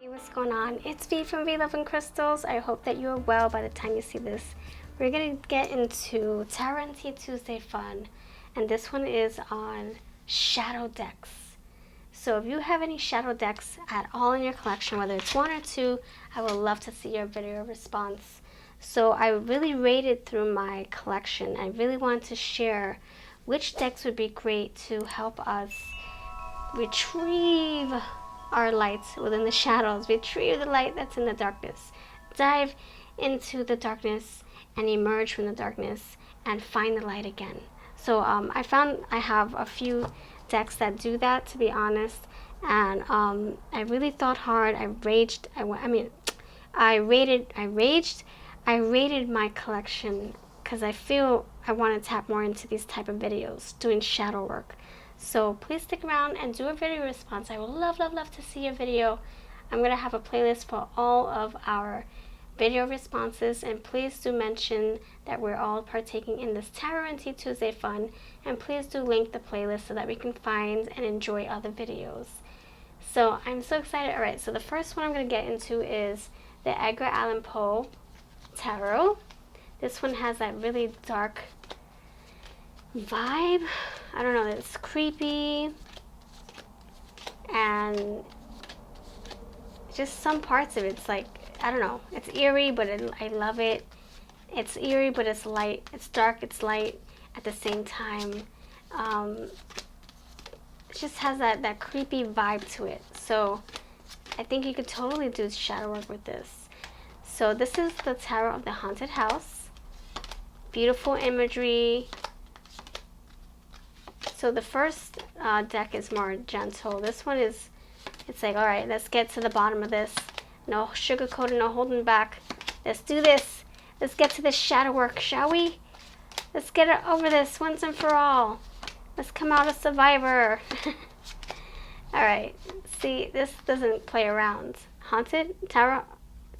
Hey, what's going on? It's V from V Love and Crystals. I hope that you are well by the time you see this. We're going to get into Tarot and Tea Tuesday fun, and this one is on shadow decks. So if you have any shadow decks at all in your collection, whether it's one or two, I would love to see your video response. So I really rated through my collection. I really wanted to share which decks would be great to help us retrieve our lights within the shadows, retrieve the light that's in the darkness, dive into the darkness and emerge from the darkness and find the light again. So I found I have a few decks that do that, to be honest, and I really thought hard. I rated my collection because I feel I want to tap more into these type of videos, doing shadow work. So please stick around and do a video response. I would love to see your video. I'm going to have a playlist for all of our video responses, and please do mention that we're all partaking in this Tarot and Tea Tuesday fun, and please do link the playlist so that we can find and enjoy other videos. So I'm so excited. Alright, so the first one I'm going to get into is the Edgar Allan Poe Tarot. This one has that really dark vibe. I don't know, it's creepy, and just some parts of it's like, I don't know, it's eerie, but I love it. It's eerie, but it's light. It's dark, it's light at the same time. It just has that creepy vibe to it. So I think you could totally do shadow work with this. So this is the Tarot of the Haunted House. Beautiful imagery. So the first deck is more gentle. This one is, it's like, all right, let's get to the bottom of this. No sugarcoating, no holding back. Let's do this. Let's get to the shadow work, shall we? Let's get it over this once and for all. Let's come out a survivor. All right, see, this doesn't play around. Haunted, Tarot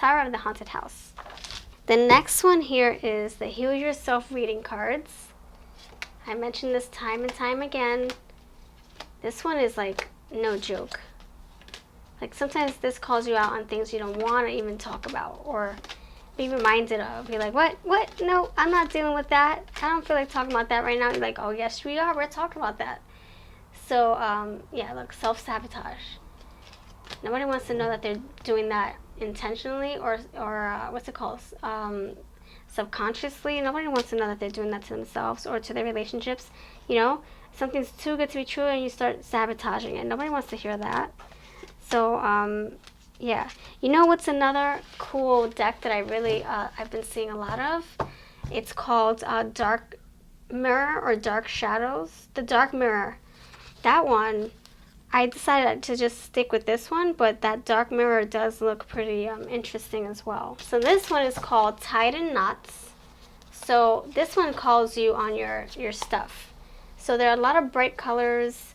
of the Haunted House. The next one here is the Heal Yourself reading cards. I mentioned this time and time again. This one is like no joke. Like sometimes this calls you out on things you don't want to even talk about or be reminded of. You're like, what? No, I'm not dealing with that. I don't feel like talking about that right now. You're like, oh yes we are. We're talking about that. So yeah, look, self-sabotage. Nobody wants to know that they're doing that intentionally or what's it called? Subconsciously. Nobody wants to know that they're doing that to themselves or to their relationships. You know, something's too good to be true and you start sabotaging it. Nobody wants to hear that. So yeah, you know what's another cool deck that I really I've been seeing a lot of? It's called Dark Mirror or Dark Shadows. The Dark Mirror. That one, I decided to just stick with this one, but that Dark Mirror does look pretty interesting as well. So this one is called Tied in Knots. So this one calls you on your stuff. So there are a lot of bright colors,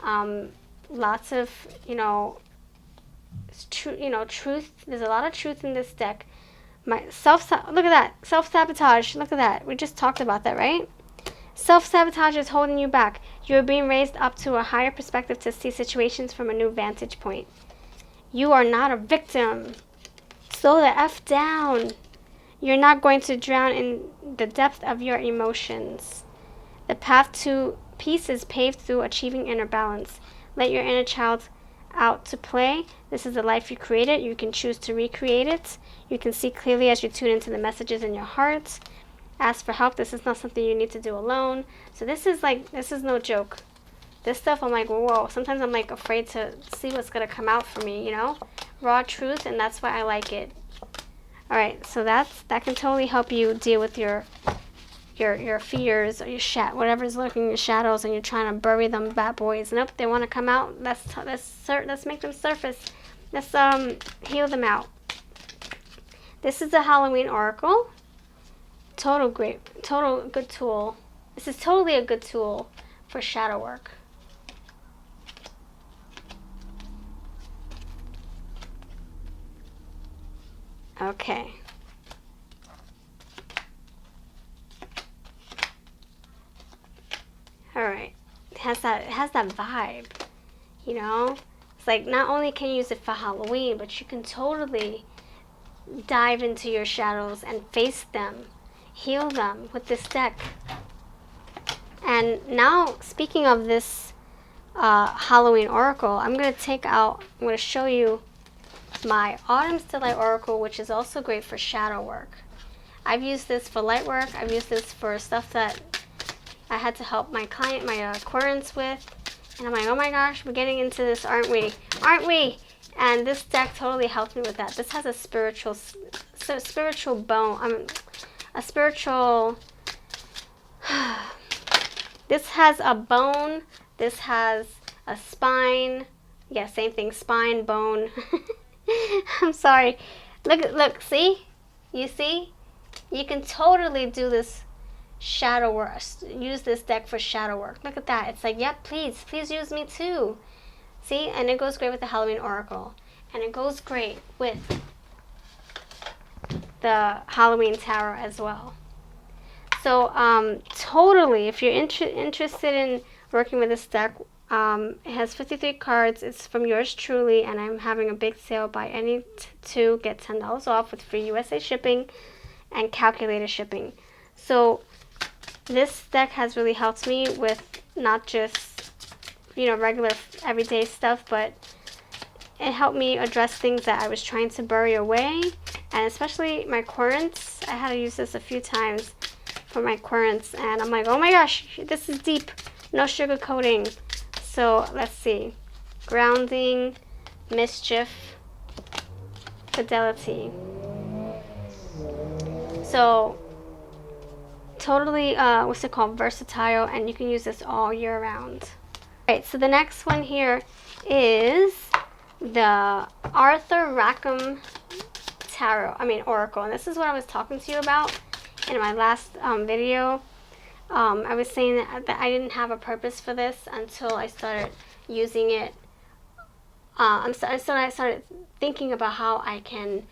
lots of, truth. There's a lot of truth in this deck. Look at that, self-sabotage. Look at that. We just talked about that, right? Self-sabotage is holding you back. You are being raised up to a higher perspective to see situations from a new vantage point. You are not a victim. Slow the F down. You're not going to drown in the depth of your emotions. The path to peace is paved through achieving inner balance. Let your inner child out to play. This is the life you created. You can choose to recreate it. You can see clearly as you tune into the messages in your heart. Ask for help. This is not something you need to do alone. So this is no joke. This stuff, I'm like, whoa. Sometimes I'm like afraid to see what's going to come out for me, Raw truth, and that's why I like it. All right, so that can totally help you deal with your fears or your whatever's lurking in your shadows, and you're trying to bury them bad boys. Nope, they want to come out. Let's make them surface. Let's heal them out. This is the Halloween Oracle. Total good tool. This is totally a good tool for shadow work. Okay. All right. It has that vibe, It's like not only can you use it for Halloween, but you can totally dive into your shadows and face them, heal them with this deck. And now, speaking of this Halloween Oracle, I'm going to show you my Autumn's Delight Oracle, which is also great for shadow work. I've used this for light work. I've used this for stuff that I had to help my client, my Aquarians with. And I'm like, oh my gosh, we're getting into this, aren't we? Aren't we? And this deck totally helped me with that. This has a spiritual bone. A spiritual... This has a bone. This has a spine. Yeah, same thing. Spine, bone. I'm sorry. Look, see? You see? You can totally do this shadow work. Use this deck for shadow work. Look at that. It's like, yep, please use me too. See? And it goes great with the Halloween Oracle. And it goes great with the Halloween Tarot as well. So, totally, if you're interested in working with this deck, it has 53 cards. It's from yours truly, and I'm having a big sale. Buy any two, get $10 off with free USA shipping and calculated shipping. So, this deck has really helped me with not just, regular everyday stuff, but it helped me address things that I was trying to bury away, and especially my currents. I had to use this a few times for my currents, and I'm like, oh my gosh, this is deep. No sugarcoating. So let's see. Grounding, mischief, fidelity. So totally, versatile, and you can use this all year round. Alright, so the next one here is the Rackham Oracle. And this is what I was talking to you about in my last video. I was saying that I didn't have a purpose for this until I started using it. I started thinking about how I can,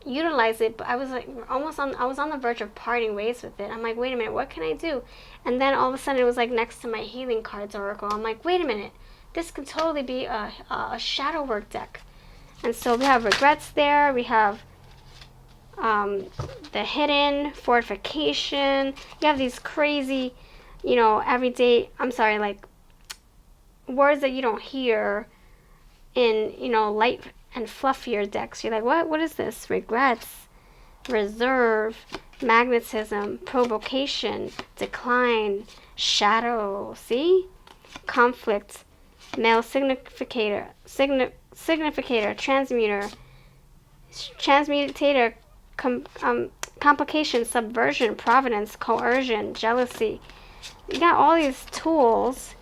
utilize it. But I was like, I was on the verge of parting ways with it. I'm like, wait a minute, what can I do? And then all of a sudden it was like next to my Healing Cards Oracle. I'm like, wait a minute, this can totally be a shadow work deck. And so we have regrets there. We have the hidden, fortification. You have these crazy, everyday, like words that you don't hear in, light and fluffier decks. You're like, what is this? Regrets, reserve, magnetism, provocation, decline, shadow. See? Conflict, male significator, transmutator, complication, subversion, providence, coercion, jealousy. You got all these tools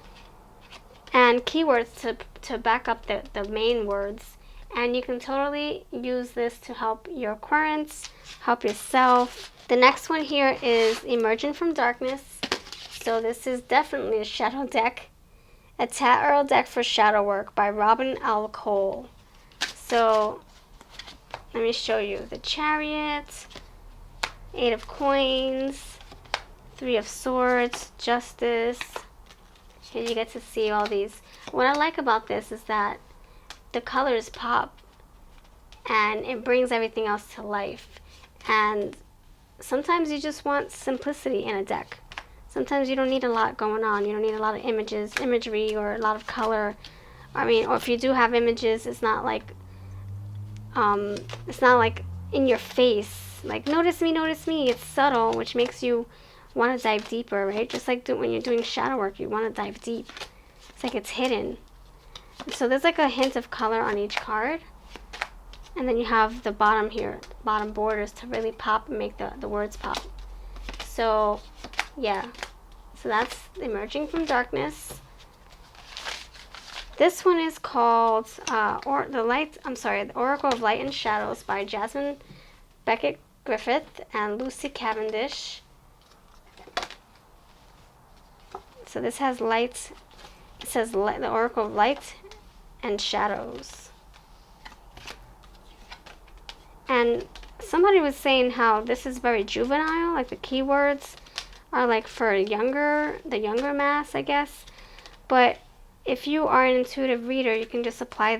and keywords to back up the main words, and you can totally use this to help your currents, help yourself. The next one here is Emerging from Darkness. So this is definitely a shadow deck, a tarot deck for shadow work by Robin L. Cole. So let me show you the Chariot, 8 of Coins, 3 of Swords, Justice. Here you get to see all these. What I like about this is that the colors pop and it brings everything else to life. And sometimes you just want simplicity in a deck. Sometimes you don't need a lot going on. You don't need a lot of imagery, or a lot of color. Or if you do have images, it's not like in your face, like notice me. It's subtle, which makes you want to dive deeper, right? Just like when you're doing shadow work, you want to dive deep. It's like it's hidden. So there's like a hint of color on each card, and then you have the bottom here, bottom borders to really pop and make the words pop. So yeah, so that's Emerging from Darkness. This one is called The Oracle of Light and Shadows by Jasmine Beckett Griffith and Lucy Cavendish. So this has light. It says the Oracle of Light and Shadows. And somebody was saying how this is very juvenile, like the keywords are like for the younger mass, I guess. But if you are an intuitive reader, you can just apply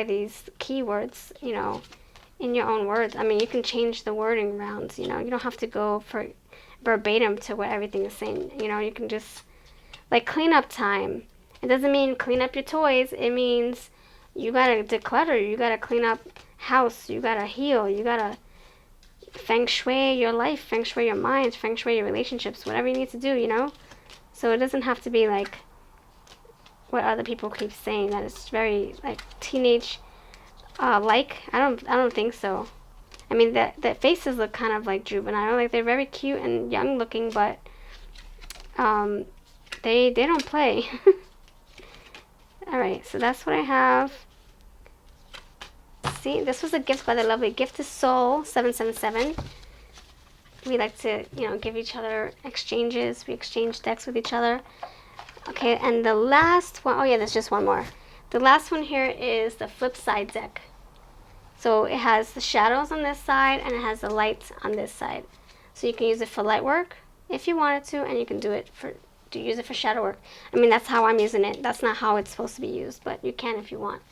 these keywords, you know, in your own words. I mean, you can change the wording around, you know. You don't have to go for verbatim to what everything is saying, you know. You can just, like, cleanup time. It doesn't mean clean up your toys. It means you gotta declutter, you gotta clean up house, you gotta heal, you gotta feng shui your life, feng shui your mind, feng shui your relationships, whatever you need to do, you know. So it doesn't have to be like what other people keep saying, that it's very like teenage like. I don't think so. I mean, the faces look kind of like juvenile, like they're very cute and young looking, but they don't play. All right, so that's what I have. See, this was a gift by the lovely Gift to Soul 777. We like to, you know, give each other exchanges. We exchange decks with each other. Okay, and the last one, oh yeah, there's just one more. The last one here is the Flipside deck. So it has the shadows on this side and it has the lights on this side. So you can use it for light work if you wanted to, and you can use it for shadow work. I mean, that's how I'm using it. That's not how it's supposed to be used, but you can if you want.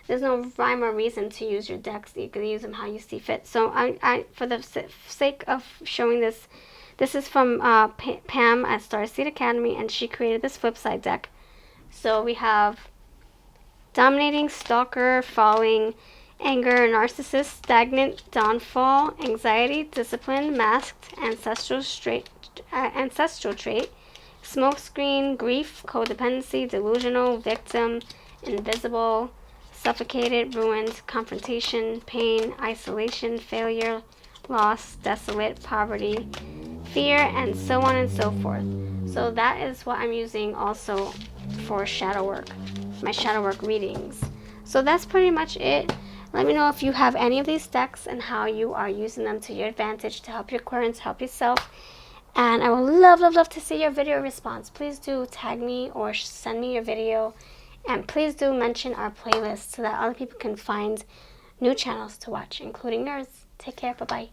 There's no rhyme or reason to use your decks. You can use them how you see fit. So I for the sake of showing this, this is from Pam at Starseed Academy, and she created this Flipside deck. So we have Dominating, Stalker, Falling, Anger, Narcissist, Stagnant, Downfall, Anxiety, Discipline, Masked, Ancestral Trait, Smokescreen, Grief, Codependency, Delusional, Victim, Invisible, Suffocated, Ruined, Confrontation, Pain, Isolation, Failure, Loss, Desolate, Poverty, Fear, and so on and so forth. So that is what I'm using also for shadow work, my shadow work readings. So that's pretty much it. Let me know if you have any of these decks and how you are using them to your advantage to help your Aquarians, help yourself. And I would love, love, love to see your video response. Please do tag me or send me your video. And please do mention our playlist so that other people can find new channels to watch, including yours. Take care. Bye-bye.